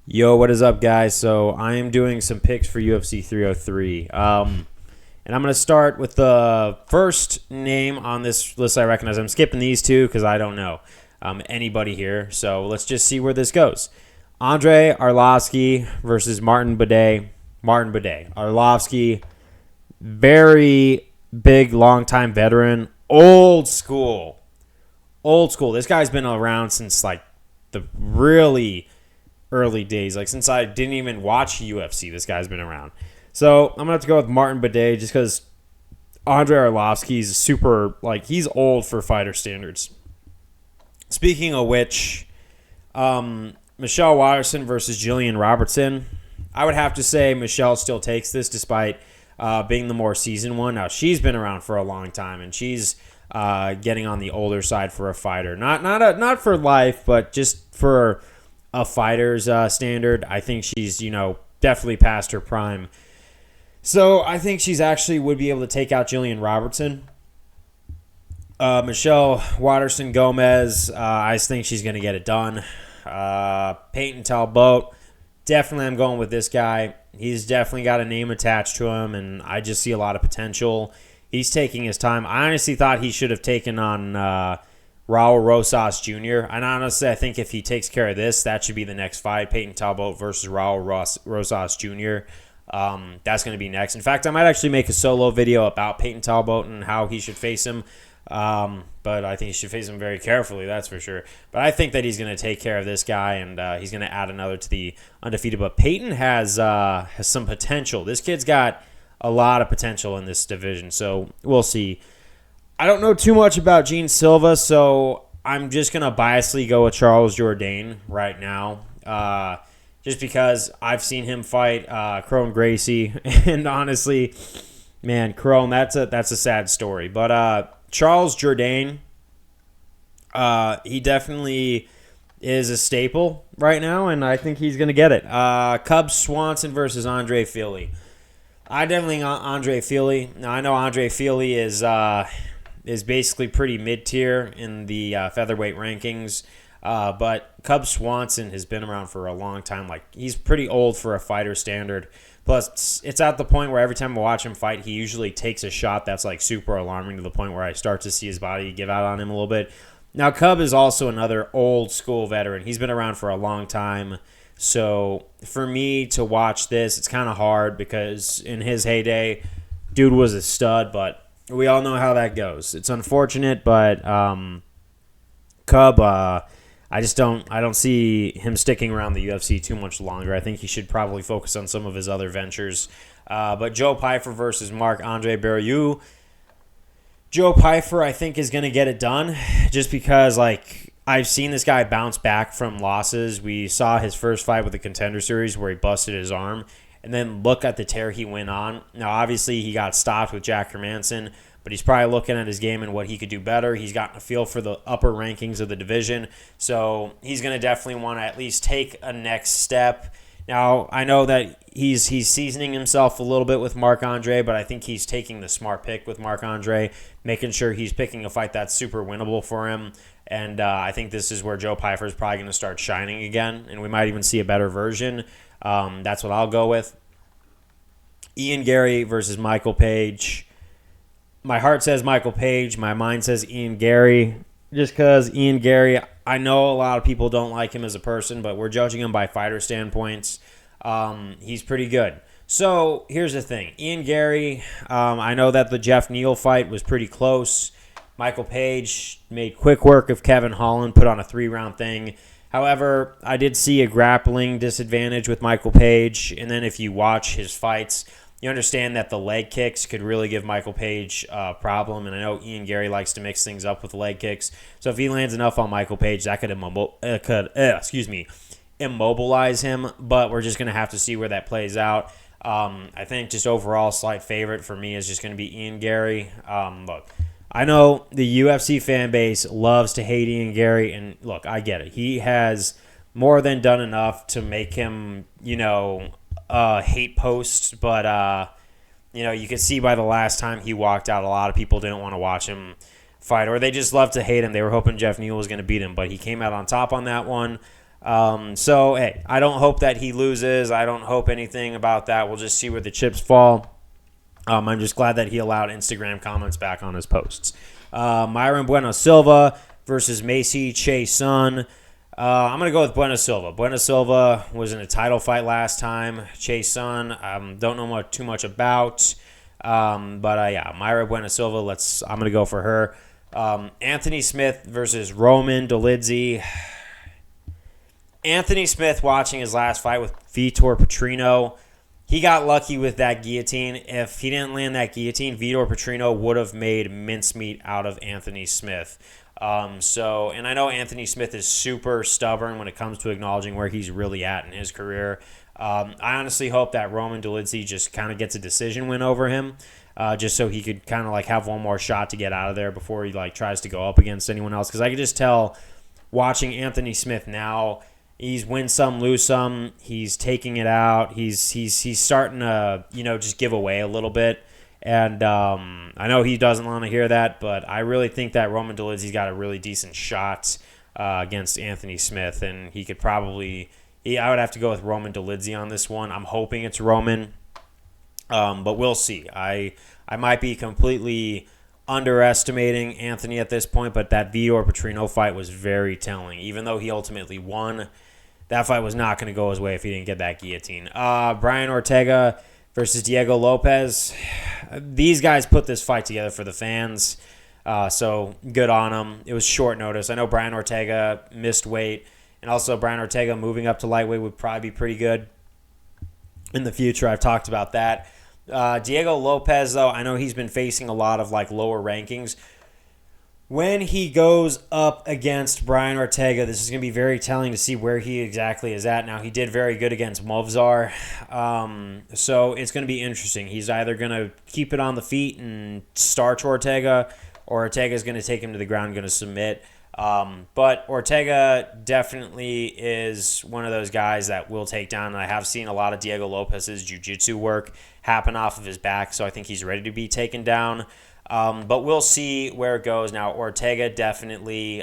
Yo, what is up, guys? So I am doing some picks for UFC 303. And I'm going to start with the first name on this list I recognize. I'm skipping these two because I don't know anybody here. So let's just see where this goes. Andre Arlovsky versus Martin Buday. Martin Buday. Arlovsky, very big, long-time veteran. Old school. Old school. This guy's been around since, like, the really early days. Like, since I didn't even watch UFC, this guy's been around. So I'm gonna have to go with Martin Buday just because Andre Arlovsky's super, like, he's old for fighter standards. Speaking of which, Michelle Watterson versus Jillian Robertson. I would have to say Michelle still takes this despite being the more seasoned one. Now, she's been around for a long time, and she's getting on the older side for a fighter. Not for life, but just for a fighter's standard. I think she's, definitely past her prime. So I think she's actually would be able to take out Jillian Robertson. Michelle Watterson Gomez, I think she's going to get it done. Peyton Talbot, definitely I'm going with this guy. He's definitely got a name attached to him, and I just see a lot of potential. He's taking his time. I honestly thought he should have taken on Raul Rosas Jr. And honestly, I think if he takes care of this, that should be the next fight. Peyton Talbot versus Raul Rosas Jr. That's going to be next. In fact, I might actually make a solo video about Peyton Talbot and how he should face him. But I think he should face him very carefully, that's for sure. But I think that he's going to take care of this guy, and he's going to add another to the undefeated. But Peyton has some potential. This kid's got a lot of potential in this division, so we'll see. I don't know too much about Gene Silva, so I'm just going to biasly go with Charles Jourdain right now. Just because I've seen him fight Crone Gracie, and honestly, man, Crone, that's a sad story. But Charles Jourdain, he definitely is a staple right now, and I think he's going to get it. Cub Swanson versus Andre Fili. I definitely got Andre Fili. Now, I know Andre Fili is basically pretty mid-tier in the featherweight rankings. But Cub Swanson has been around for a long time. Like, he's pretty old for a fighter standard. Plus, it's at the point where every time I watch him fight, he usually takes a shot that's, like, super alarming to the point where I start to see his body give out on him a little bit. Now, Cub is also another old-school veteran. He's been around for a long time. So, for me to watch this, it's kind of hard because in his heyday, dude was a stud, but we all know how that goes. It's unfortunate, but Cub, I don't see him sticking around the UFC too much longer. I think he should probably focus on some of his other ventures. But Joe Pyfer versus Marc-Andre Barriault. Joe Pyfer, I think, is going to get it done just because, like, I've seen this guy bounce back from losses. We saw his first fight with the Contender Series where he busted his arm, and then look at the tear he went on. Now, obviously, he got stopped with Jack Hermanson, but he's probably looking at his game and what he could do better. He's gotten a feel for the upper rankings of the division, so he's going to definitely want to at least take a next step. Now, I know that he's seasoning himself a little bit with Marc-Andre, but I think he's taking the smart pick with Marc-Andre, making sure he's picking a fight that's super winnable for him. And I think this is where Joe Pyfer is probably going to start shining again, and we might even see a better version. That's what I'll go with. Ian Gary versus Michael Page. My heart says Michael Page. My mind says Ian Gary. Just because Ian Gary, I know a lot of people don't like him as a person, but we're judging him by fighter standpoints. He's pretty good. So here's the thing. Ian Gary, I know that the Jeff Neal fight was pretty close. Michael Page made quick work of Kevin Holland, put on a 3-round thing. However, I did see a grappling disadvantage with Michael Page, and then if you watch his fights, you understand that the leg kicks could really give Michael Page a problem, and I know Ian Gary likes to mix things up with leg kicks. So if he lands enough on Michael Page, that could immobilize him, but we're just going to have to see where that plays out. I think just overall slight favorite for me is just going to be Ian Gary. Look, I know the UFC fan base loves to hate Ian Gary, and look, I get it. He has more than done enough to make him, hate post, but you could see by the last time he walked out, a lot of people didn't want to watch him fight, or they just love to hate him. They were hoping Jeff Neal was going to beat him, but he came out on top on that one. So, hey, I don't hope that he loses. I don't hope anything about that. We'll just see where the chips fall. I'm just glad that he allowed Instagram comments back on his posts. Myron Bueno Silva versus Macy Che Sun. I'm going to go with Bueno Silva. Bueno Silva was in a title fight last time. Che Sun, don't know too much about. But yeah, Myra Bueno Silva, I'm going to go for her. Anthony Smith versus Roman Dolidze. Anthony Smith, watching his last fight with Vitor Petrino, he got lucky with that guillotine. If he didn't land that guillotine, Vitor Petrino would have made mincemeat out of Anthony Smith. And I know Anthony Smith is super stubborn when it comes to acknowledging where he's really at in his career. I honestly hope that Roman Dolidze just kind of gets a decision win over him, just so he could kind of like have one more shot to get out of there before he like tries to go up against anyone else. Because I could just tell watching Anthony Smith now, he's win some, lose some. He's taking it out. He's starting to just give away a little bit. And I know he doesn't want to hear that, but I really think that Roman Dolidze's got a really decent shot against Anthony Smith, and he could probably. I would have to go with Roman Dolidze on this one. I'm hoping it's Roman, but we'll see. I might be completely underestimating Anthony at this point, but that Vitor Petrino fight was very telling. Even though he ultimately won, that fight was not going to go his way if he didn't get that guillotine. Brian Ortega versus Diego Lopez. These guys put this fight together for the fans, so good on them. It was short notice. I know Brian Ortega missed weight, and also Brian Ortega moving up to lightweight would probably be pretty good in the future. I've talked about that. Diego Lopez, though, I know he's been facing a lot of like lower rankings. When he goes up against Brian Ortega, this is going to be very telling to see where he exactly is at. Now, he did very good against Movzar, so it's going to be interesting. He's either going to keep it on the feet and starch Ortega, or Ortega's going to take him to the ground, going to submit. But Ortega definitely is one of those guys that will take down. And I have seen a lot of Diego Lopez's jiu-jitsu work happen off of his back, so I think he's ready to be taken down. But we'll see where it goes. Now, Ortega definitely,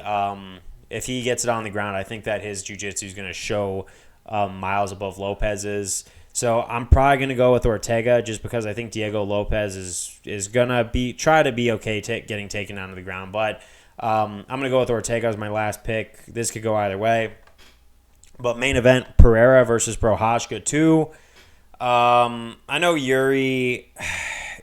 if he gets it on the ground, I think that his jiu-jitsu is going to show miles above Lopez's. So I'm probably going to go with Ortega just because I think Diego Lopez is going to try to be okay getting taken down to the ground. But I'm going to go with Ortega as my last pick. This could go either way. But main event, Pereira versus Prochazka 2. I know Yuri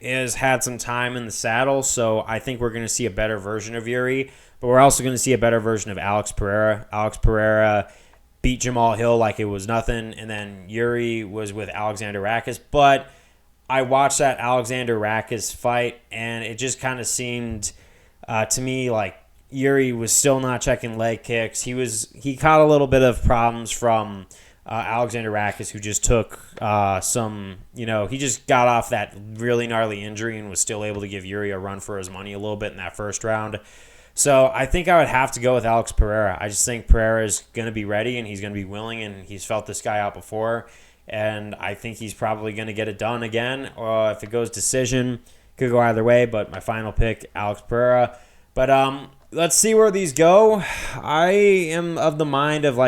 has had some time in the saddle, so I think we're going to see a better version of Yuri, but we're also going to see a better version of Alex Pereira. Alex Pereira beat Jamal Hill like it was nothing, and then Yuri was with Alexander Rakis, but I watched that Alexander Rakis fight, and it just kind of seemed to me like Yuri was still not checking leg kicks. He caught a little bit of problems from Alexander Rakis, who just took he just got off that really gnarly injury and was still able to give Yuri a run for his money a little bit in that first round. So I think I would have to go with Alex Pereira. I just think Pereira is going to be ready and he's going to be willing, and he's felt this guy out before. And I think he's probably going to get it done again. Or if it goes decision, could go either way. But my final pick, Alex Pereira. But let's see where these go. I am of the mind of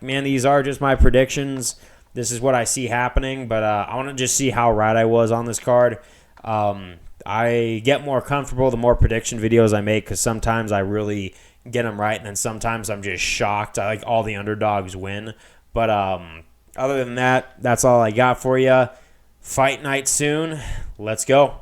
man, these are just my predictions. This is what I see happening. But I want to just see how right I was on this card. I get more comfortable the more prediction videos I make because sometimes I really get them right, and then sometimes I'm just shocked. I like all the underdogs win. But other than that, that's all I got for you. Fight night soon. Let's go.